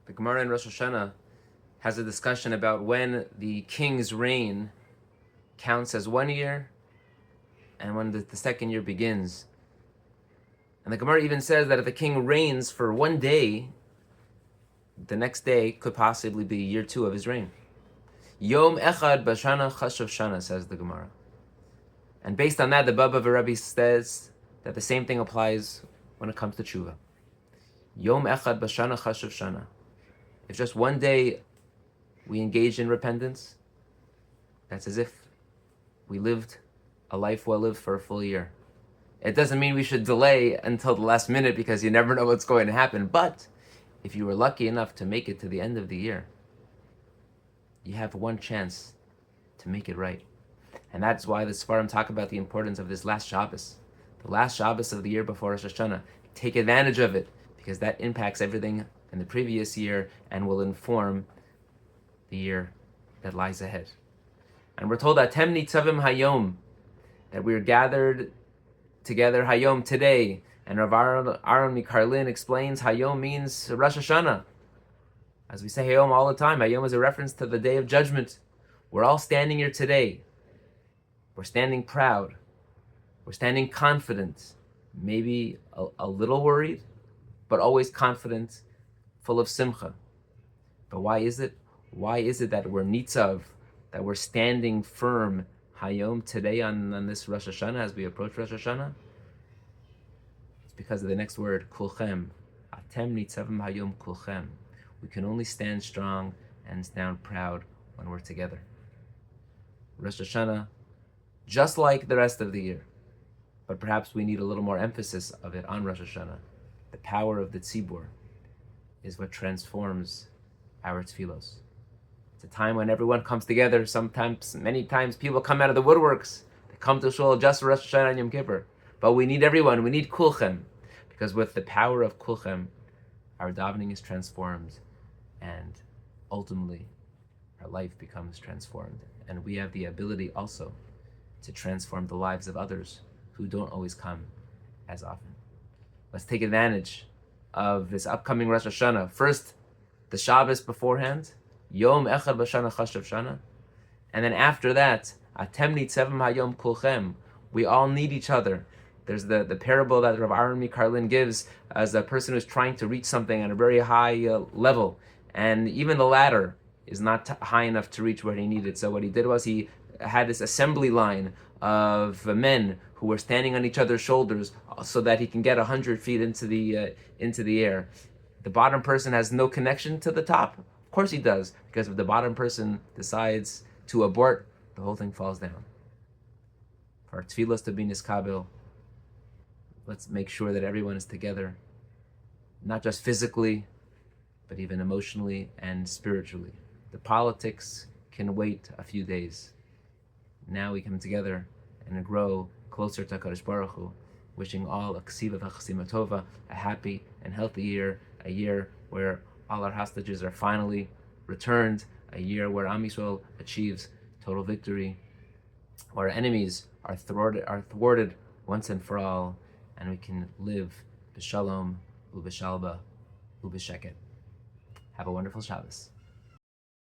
The Gemara in Rosh Hashanah has a discussion about when the king's reign counts as 1 year and when the second year begins. And the Gemara even says that if the king reigns for 1 day, the next day could possibly be year 2 of his reign. Yom echad b'shana chashav shana, says the Gemara. And based on that, the Baba V'Rebbe says that the same thing applies when it comes to tshuva. Yom echad b'shana chashav shana. If just 1 day we engage in repentance, that's as if we lived a life well lived for a full year. It doesn't mean we should delay until the last minute because you never know what's going to happen. But if you were lucky enough to make it to the end of the year, you have one chance to make it right. And that's why the Sfarim talk about the importance of this last Shabbos, the last Shabbos of the year before Rosh Hashanah. Take advantage of it because that impacts everything in the previous year and will inform the year that lies ahead. And we're told that Nitzavim hayom, that we are gathered together hayom, today. And Rav Aaron Mikarlin explains hayom means Rosh Hashanah. As we say hayom all the time, hayom is a reference to the day of judgment. We're all standing here today. We're standing proud. We're standing confident, maybe a little worried, but always confident, full of simcha. But why is it? Why is it that we're nitzav, that we're standing firm hayom today on this Rosh Hashanah as we approach Rosh Hashanah? It's because of the next word, kulchem. Atem nitzavim hayom kulchem. We can only stand strong and stand proud when we're together. Rosh Hashanah, just like the rest of the year, but perhaps we need a little more emphasis of it on Rosh Hashanah. The power of the tzibur is what transforms our tefillos. It's a time when everyone comes together. Sometimes, many times, people come out of the woodworks. They come to shul just for Rosh Hashanah and Yom Kippur. But we need everyone. We need kulchem, because with the power of kulchem, our davening is transformed, and ultimately, our life becomes transformed. And we have the ability also to transform the lives of others who don't always come as often. Let's take advantage of this upcoming Rosh Hashanah. First, the Shabbos beforehand, Yom Echad B'Shana Chashav Shana, and then after that, Atem Nitzavim Hayom Kulchem. We all need each other. There's the parable that Rav Aaron Mikarlin gives as a person who's trying to reach something at a very high level, and even the ladder is not high enough to reach where he needed. So what he did was he had this assembly line of men who were standing on each other's shoulders so that he can get 100 feet into the air. The bottom person has no connection to the top. Of course he does, because if the bottom person decides to abort, the whole thing falls down. For our tefillos to be niskabil, let's make sure that everyone is together, not just physically, but even emotionally and spiritually. The politics can wait a few days. Now we come together and grow closer to HaKadosh Baruch Hu, wishing all a ksiva v'chasima tova, a happy and healthy year, a year where all our hostages are finally returned, a year where Am Yisrael achieves total victory, where our enemies are thwarted once and for all, and we can live b'shalom, u'b'shalba, u'b'sheket. Have a wonderful Shabbos.